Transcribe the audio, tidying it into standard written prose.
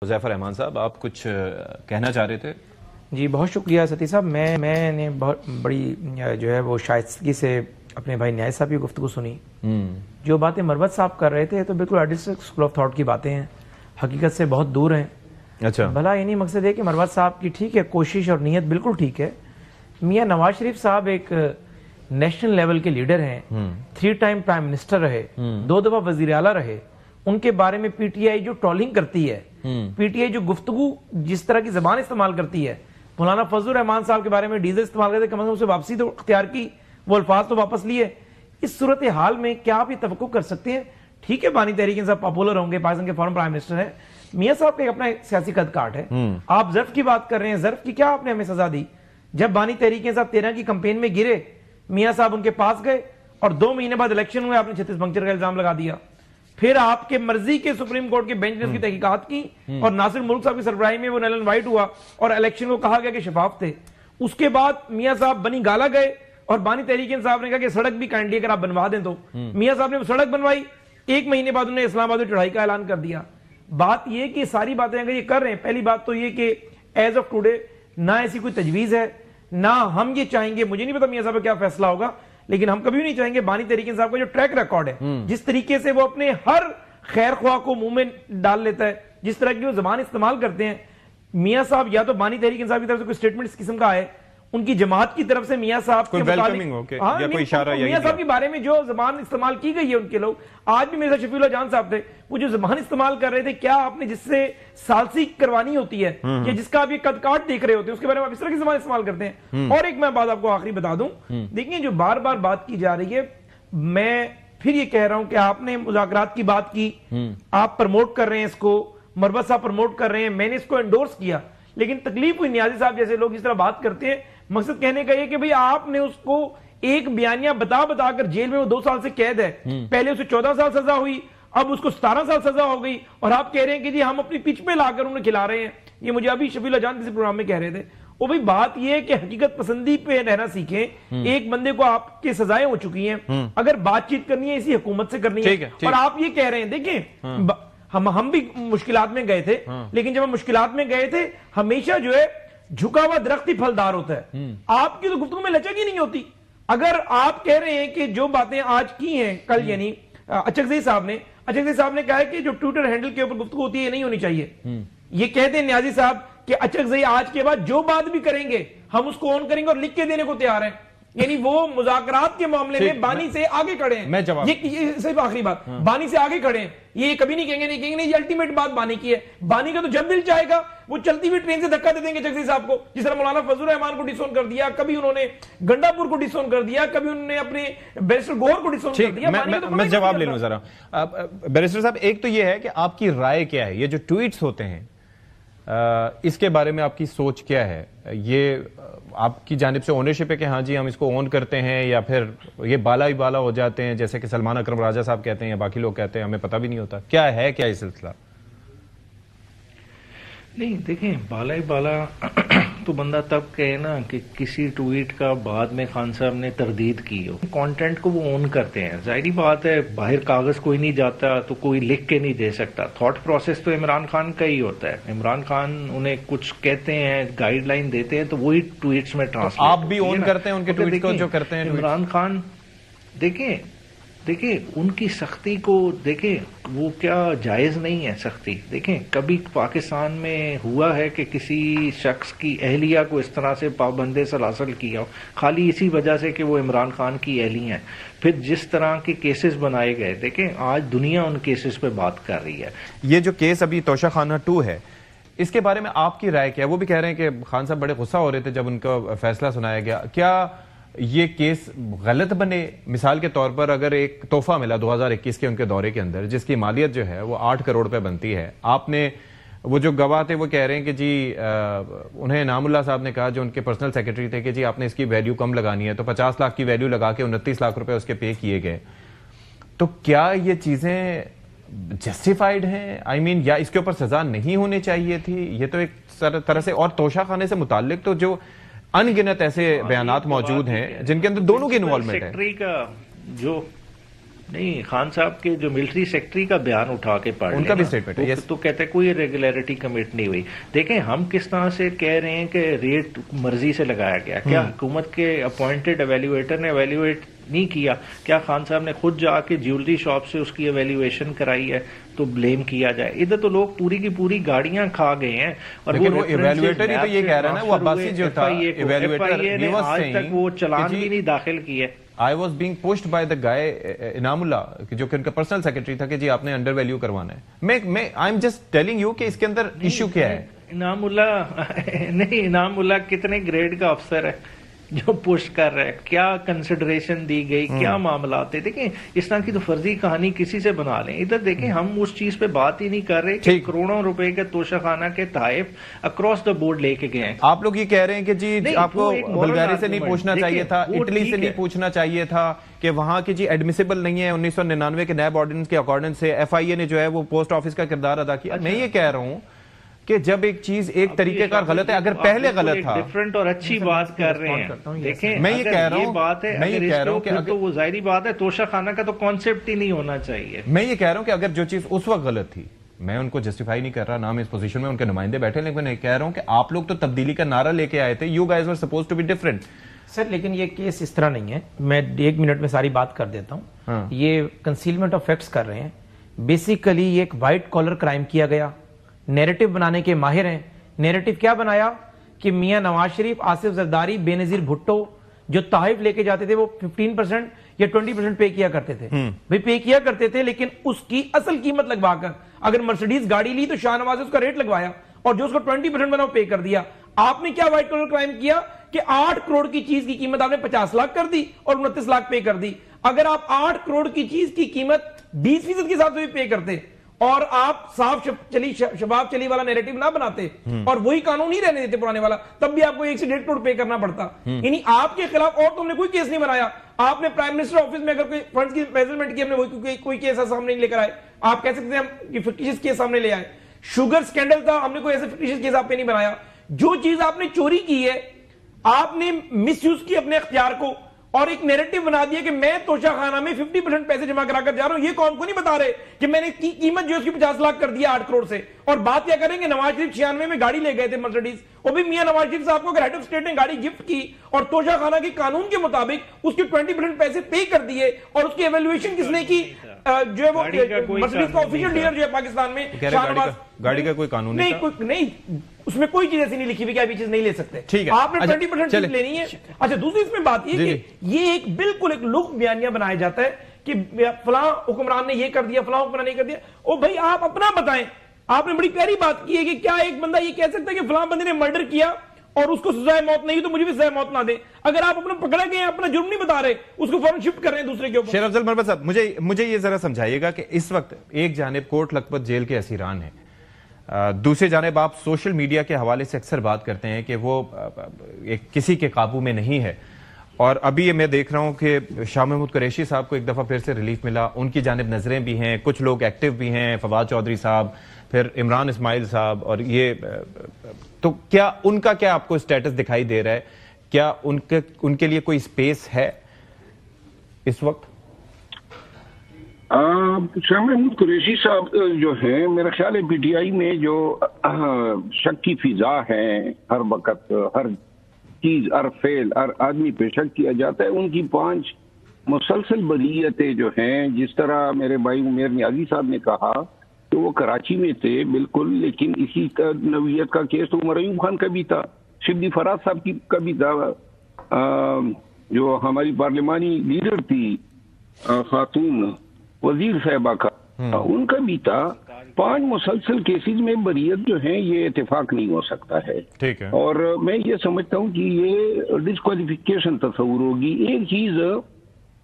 حذیفہ رحمان صاحب، آپ کچھ کہنا چاہ رہے تھے؟ جی بہت شکریہ ستی صاحب. میں نے بہت بڑی جو ہے وہ شائستگی سے اپنے بھائی نیاز صاحب کی گفتگو سنی. جو باتیں مروت صاحب کر رہے تھے تو بالکل آرٹسٹک اسکول آف تھاٹ کی باتیں ہیں، حقیقت سے بہت دور ہیں. اچھا، بھلا یہ نہیں مقصد ہے کہ مروت صاحب کی ٹھیک ہے کوشش اور نیت بالکل ٹھیک ہے. میاں نواز شریف صاحب ایک نیشنل لیول کے لیڈر ہیں، 3 ٹائم پرائم منسٹر رہے، 2 دفعہ وزیر اعلیٰ رہے. ان کے بارے میں پی ٹی آئی جو ٹرولنگ کرتی ہے، پی ٹی آئی جو گفتگو جس طرح کی زبان استعمال کرتی ہے، مولانا فضل الرحمان صاحب کے بارے میں ڈیزل استعمال کرتے، کم از کم اسے واپسی تو اختیار کی، وہ الفاظ تو واپس لیے. اس صورتحال میں کیا آپ یہ توقع کر سکتے ہیں؟ ٹھیک ہے بانی تحریک انصاف پاپولر ہوں گے، پاکستان کے فارم پرائم منسٹر ہیں، میاں صاحب کا اپنا سیاسی قد کاٹ ہے. آپ ظرف کی بات کر رہے ہیں، ظرف کی کیا آپ نے ہمیں سزا دی؟ جب بانی تحریک انصاف 13 کی کمپین میں گرے، میاں صاحب ان کے پاس گئے اور 2 مہینے بعد الیکشن ہوئے، آپ نے 36 پنکچر کا الزام لگا دیا. پھر آپ کے مرضی کے سپریم کورٹ کے بینچ نے اس کی تحقیقات کی اور ناصر ملک صاحب کی سربراہی میں وہ نیل اینڈ وائٹ ہوا اور الیکشن کو کہا گیا کہ شفاف تھے. اس کے بعد میاں صاحب بنی گالا گئے اور بانی تحریک انصاف نے کہا کہ سڑک بھی کائنڈلی اگر آپ بنوا دیں تو میاں صاحب نے وہ سڑک بنوائی. 1 مہینے بعد انہوں نے اسلام آباد میں چڑھائی کا اعلان کر دیا. بات یہ کہ ساری باتیں اگر یہ کر رہے ہیں، پہلی بات تو یہ کہ ایز آف ٹوڈے نہ ایسی کوئی تجویز ہے، نہ ہم یہ چاہیں گے، مجھے نہیں پتا میاں صاحب کا کیا فیصلہ ہوگا، لیکن ہم کبھی بھی نہیں چاہیں گے بانی تحریک انصاف کا جو ٹریک ریکارڈ ہے، جس طریقے سے وہ اپنے ہر خیر خواہ کو منہ میں ڈال لیتا ہے، جس طرح کی وہ زبان استعمال کرتے ہیں. میاں صاحب یا تو بانی تحریک انصاف کی طرف سے کوئی سٹیٹمنٹ اس قسم کا آئے، ان کی جماعت کی طرف سے میاں صاحب کے متعلق میاں صاحب کے بارے میں جو زبان استعمال کی گئی ہے ان کے لوگ، آج بھی میرے ساتھ شفیع اللہ جان صاحب تھے، وہ جو زبان استعمال کر رہے تھے، کیا آپ نے جس سے سالسی کروانی ہوتی ہے یا جس کا آپ یہ قد کاٹ دیکھ رہے ہوتے ہیں اس کے بارے میں آپ اس طرح کی زبان استعمال کرتے ہیں. اور ایک میں بات آپ کو آخری بتا دوں، دیکھیں جو بار بار بات کی جا رہی ہے، میں پھر یہ کہہ رہا ہوں کہ آپ نے مذاکرات کی بات کی، آپ پرموٹ کر رہے ہیں اس کو، مروت صاحب پرموٹ کر رہے ہیں، میں نے اس کو انڈورس کیا، لیکن تکلیف ہوئی نیازی صاحب جیسے لوگ اس طرح بات کرتے ہیں. مقصد کہنے کا یہ کہ بھئی آپ نے اس کو ایک بیانیہ بتا کر جیل میں وہ 2 سال سے قید ہے، پہلے اسے 14 سال سزا ہوئی، اب اس کو 17 سال سزا ہو گئی، اور آپ کہہ رہے ہیں کہ جی ہم اپنی پچ پہ لا کر انہیں کھلا رہے ہیں. یہ مجھے ابھی شفیع اللہ جان کسی پروگرام میں کہہ رہے تھے. وہ بھئی بات یہ ہے کہ حقیقت پسندی پہ رہنا سیکھیں. ایک بندے کو آپ کی سزائیں ہو چکی ہیں، اگر بات چیت کرنی ہے اسی حکومت سے کرنی ہے. اور آپ یہ کہہ رہے ہیں، دیکھیں ہم بھی مشکلات میں گئے تھے، لیکن جب ہم مشکلات میں گئے تھے ہمیشہ جو ہے جھکا ہوا درخت ہی پھلدار ہوتا ہے. آپ کی تو گفتگو میں لچک ہی نہیں ہوتی. اگر آپ کہہ رہے ہیں کہ جو باتیں آج کی ہیں کل، یعنی اچکزئی صاحب نے کہا ہے کہ جو ٹویٹر ہینڈل کے اوپر گفتگو ہوتی ہے یہ نہیں ہونی چاہیے. یہ کہتے ہیں نیازی صاحب کہ اچکزئی آج کے بعد جو بات بھی کریں گے ہم اس کو آن کریں گے اور لکھ کے دینے کو تیار ہیں. یعنی وہ مذاکرات کے معاملے میں بانی سے آگے کھڑے ہیں. یہ صرف آخری بات، بانی سے آگے کھڑے ہیں. یہ کبھی نہیں کہیں گے یہ الٹیمیٹ بات بانی کی ہے. بانی کا تو جب دل چاہے گا وہ چلتی ہوئی ٹرین سے دھکا دے دیں گے چکزئی صاحب کو، جس طرح مولانا فضل الرحمان کو ڈسون کر دیا، کبھی انہوں نے گنڈا پور کو ڈسون کر دیا، کبھی انہوں نے اپنے بیرسٹر گوہر کو ڈسون کر دیا. میں جواب لے لوں ذرا. بیرسٹر صاحب، ایک تو یہ ہے کہ آپ کی رائے کیا ہے، یہ جو ٹویٹس ہوتے ہیں اس کے بارے میں آپ کی سوچ کیا ہے؟ یہ آپ کی جانب سے اونرشپ ہے کہ ہاں جی ہم اس کو اون کرتے ہیں، یا پھر یہ بالا ہی بالا ہو جاتے ہیں جیسے کہ سلمان اکرم راجہ صاحب کہتے ہیں یا باقی لوگ کہتے ہیں، ہمیں پتہ بھی نہیں ہوتا کیا ہے کیا یہ سلسلہ؟ نہیں دیکھیں، بالا ہی بالا تو بندہ تب کہے نا کہ کسی ٹویٹ کا بعد میں خان صاحب نے تردید کی ہو. کانٹینٹ کو وہ اون کرتے ہیں، ظاہری بات ہے باہر کاغذ کوئی نہیں جاتا تو کوئی لکھ کے نہیں دے سکتا. تھاٹ پروسیس تو عمران خان کا ہی ہوتا ہے. عمران خان انہیں کچھ کہتے ہیں، گائیڈ لائن دیتے ہیں تو وہی ٹویٹس میں ٹرانسلیٹ. آپ بھی اون کرتے ہیں ان کے ٹویٹ کو جو کرتے ہیں عمران خان؟ دیکھیں ان کی سختی کو دیکھیں، وہ کیا جائز نہیں ہے سختی. دیکھیں کبھی پاکستان میں ہوا ہے کہ کسی شخص کی اہلیہ کو اس طرح سے پابند سلاسل کیا ہو، خالی اسی وجہ سے کہ وہ عمران خان کی اہلیہ ہیں. پھر جس طرح کے کیسز بنائے گئے، دیکھیں آج دنیا ان کیسز پہ بات کر رہی ہے. یہ جو کیس ابھی توشہ خانہ 2 ہے، اس کے بارے میں آپ کی رائے کیا ہے؟ وہ بھی کہہ رہے ہیں کہ خان صاحب بڑے غصہ ہو رہے تھے جب ان کا فیصلہ سنایا گیا. کیا یہ کیس غلط بنے؟ مثال کے طور پر اگر ایک تحفہ ملا 2021 کے ان کے دورے کے اندر جس کی مالیت جو ہے وہ 8 کروڑ پہ بنتی ہے، آپ نے وہ جو گواہ تھے وہ کہہ رہے ہیں کہ جی انہیں انعام اللہ صاحب نے کہا جو ان کے پرسنل سیکرٹری تھے کہ جی آپ نے اس کی ویلیو کم لگانی ہے، تو 50 لاکھ کی ویلیو لگا کے 29 لاکھ روپے اس کے پے کیے گئے. تو کیا یہ چیزیں جسٹیفائیڈ ہیں؟ آئی مین یا اس کے اوپر سزا نہیں ہونی چاہیے تھی؟ یہ تو ایک طرح سے، اور توشہ خانے سے متعلق تو جو ان گنت ایسے بیانات موجود ہیں جن کے اندر دونوں کی انوالومنٹ ہے. سیکرٹری کا جو نہیں، خان صاحب کے جو ملٹری سیکٹری کا بیان اٹھا کے پڑھ ان کا بھی اسٹیٹمنٹ ہے تو کہتے ہیں کوئی ریگولیرٹی کمٹ نہیں ہوئی. دیکھیں ہم کس طرح سے کہہ رہے ہیں کہ ریٹ مرضی سے لگایا گیا. کیا حکومت کے اپوائنٹڈ ایویلویٹر نے ایویلویٹ نہیں کیا؟ کیا خان صاحب نے خود جا کے جیولری شاپ سے اس کی ایویلویشن کرائی ہے تو بلیم کیا جائے؟ ادھر تو لوگ پوری کی پوری گاڑیاں کھا گئے ہیں. اور وہ ایویلویٹر ہی تو یہ کہہ رہا ہے نا، وہ عباسی جو تھا ایویلویٹر آج تک وہ چلان بھی نہیں داخل کیے. I was being pushed by the guy انعام اللہ جو کہ ان کا پرسنل سیکرٹری تھا کہ جی آپ نے انڈر ویلیو کروانا ہے. میں I'm just telling you کہ اس کے اندر ایشو کیا ہے. انعام اللہ کتنے گریڈ کا افسر ہے جو پش کر رہا ہے؟ کیا کنسیڈریشن دی گئی، کیا معاملات ہیں؟ دیکھیں اس طرح کی تو فرضی کہانی کسی سے بنا لیں. ادھر دیکھیں ہم اس چیز پہ بات ہی نہیں کر رہے کہ کروڑوں روپے کے توشہ خانہ کے تحائف اکراس دا بورڈ لے کے گئے ہیں. آپ لوگ یہ کہہ رہے ہیں کہ جی آپ کو بلغاری سے نہیں پوچھنا چاہیے تھا، اٹلی سے نہیں پوچھنا چاہیے تھا کہ وہاں کی جی ایڈمیسیبل نہیں ہے. 1999 کے نیب آرڈیننس کے اکارڈنس سے ایف آئی اے نے جو ہے وہ پوسٹ آفس کا کردار ادا کیا. میں یہ کہہ رہا ہوں کہ جب ایک چیز ایک طریقے کا غلط ہے، اگر پہلے غلط تھا ڈیفرنٹ اور اچھی بات کر رہے ہیں. دیکھیں میں یہ کہہ رہا ہوں، بات ہے تو وہ ظاہری بات ہے توشہ خانہ کا تو کانسیپٹ ہی نہیں ہونا چاہیے. میں یہ کہہ رہا ہوں کہ اگر جو چیز اس وقت غلط تھی، میں ان کو جسٹیفائی نہیں کر رہا، نہ میں اس پوزیشن میں ان کے نمائندے بیٹھے، لیکن میں کہہ رہا ہوں کہ آپ لوگ تو تبدیلی کا نعرہ لے کے آئے تھے. You guys were supposed to be different. Sir لیکن یہ کیس اس طرح نہیں ہے. میں 1 منٹ میں ساری بات کر دیتا ہوں. یہ کنسیلمنٹ آف فیکٹس کر رہے ہیں. بیسیکلی یہ ایک وائٹ کالر کرائم کیا گیا. نیریٹو بنانے کے ماہر ہیں. نیریٹو کیا بنایا کہ میاں نواز شریف، آصف زرداری، بے نظیر بھٹو جو تحائف لے کے جاتے تھے وہ 15% یا 20% پے کیا کرتے تھے. بھئی پے کیا کرتے تھے لیکن اس کی اصل قیمت لگوا کر اگر مرسیڈیز گاڑی لی تو شاہ نواز نے اس کا ریٹ لگوایا اور جو اس کو 20% بنا وہ پے کر دیا. آپ نے کیا وائٹ کالر کرائم کیا کہ 8 کروڑ کی چیز کی قیمت آپ نے 50 لاکھ کر دی اور 29 لاکھ پے کر دی. اگر آپ 8 کروڑ کی چیز کی قیمت 20% کے حساب سے بھی پے کرتے اور آپ صاف شباب چلی والا نیریٹو نہ بناتے اور وہی قانون نہیں رہنے دیتے پرانے والا، تب بھی آپ کو 1 سے 1.5 کروڑ پے کرنا پڑتا. یعنی آپ کے خلاف اور تم نے کوئی کیس نہیں بنایا. آپ نے پرائم منسٹر آفس میں اگر کوئی فنڈز کی میجرمنٹ کی، ہم نے کوئی کیس سامنے نہیں لے کر آئے. آپ کہہ سکتے ہیں ہم فکٹیشس کیس سامنے لے آئے. شوگر سکینڈل تھا، ہم نے کوئی ایسے فکٹیشس کیس آپ پہ نہیں بنایا. جو چیز آپ نے چوری کی ہے آپ نے مس یوز کی اپنے اختیار کو اور ایک نیریٹو بنا دیا کہ میں توشہ خانہ میں 50% پیسے جمع کرا کر جا رہا ہوں. یہ قوم کو نہیں بتا رہے کہ میں نے قیمت جو اس کی 50 لاکھ کر دیا 8 کروڑ سے. اور بات کیا کریں گے، نواز شریف 96 میں گاڑی لے گئے تھے مرسیڈیز، وہ بھی میاں نواز شریف صاحب کو اگر ہیڈ آف اسٹیٹ نے گاڑی گفٹ کی اور توشہ خانہ کے قانون کے مطابق اس کے 20% پیسے پے کر دیے اور اس کی ایویلویشن کس نے کی، جو ہے وہ مرسیڈیز کا آفیشیل ڈیلر جو ہے پاکستان میں شاہ نواز. گاڑی کا کوئی قانون نہیں، اس میں کوئی چیز ایسی نہیں لکھی ہوئی کہ آپ یہ چیز نہیں لے سکتے. آپ نے 20% لینی ہے. اچھا دوسری اس میں بات یہ کہ یہ ایک بالکل ایک لغو بیانیہ بنایا جاتا ہے کہ فلاں حکمران نے یہ کر دیا، فلاں حکمران نے یہ کر دیا. او بھائی آپ اپنا بتائیں. آپ نے بڑی پیاری بات کی ہے کہ کیا ایک بندہ یہ کہہ سکتا ہے کہ فلاں بندے نے مرڈر کیا اور اس کو سزائے موت نہیں تو مجھے بھی سزائے موت نہ دے. اگر آپ اپنا پکڑا گئے اپنا جرم نہیں بتا رہے، اس کو فوراً شفٹ کر رہے ہیں دوسرے کے اوپر. شیر افضل مربت صاحب مجھے یہ ذرا سمجھائیے گا کہ اس وقت ایک جانب کوٹ لکھپت جیل کے اسیران ہیں، دوسری جانب آپ سوشل میڈیا کے حوالے سے اکثر بات کرتے ہیں کہ وہ کسی کے قابو میں نہیں ہے. اور ابھی میں دیکھ رہا ہوں کہ شاہ محمود قریشی صاحب کو ایک دفعہ پھر سے ریلیف ملا. ان کی جانب نظریں بھی ہیں، کچھ لوگ ایکٹیو بھی ہیں، فواد چودھری صاحب، پھر عمران اسماعیل صاحب. اور یہ تو کیا ان کا کیا آپ کو اسٹیٹس دکھائی دے رہا ہے؟ کیا ان کے لیے کوئی سپیس ہے اس وقت؟ شاہ محمود قریشی صاحب جو ہیں، میرا خیال ہے پی ٹی آئی میں جو شک کی فضا ہے، ہر وقت ہر چیز، ہر فعل، ہر آدمی پہ شک کیا جاتا ہے، ان کی 5 مسلسل بریتیں جو ہیں، جس طرح میرے بھائی عمیر نیازی صاحب نے کہا کہ وہ کراچی میں تھے بالکل، لیکن اسی نوعیت کا کیس تو عمر ایوب خان کا بھی تھا، شبلی فرات صاحب کا بھی تھا، جو ہماری پارلیمانی لیڈر تھی خاتون وزیر صاحبہ کا، ان کا بھی تھا. 5 مسلسل کیسز میں بریت جو ہیں یہ اتفاق نہیں ہو سکتا ہے. اور میں یہ سمجھتا ہوں کہ یہ ڈسکوالیفیکیشن تصور ہوگی. ایک چیز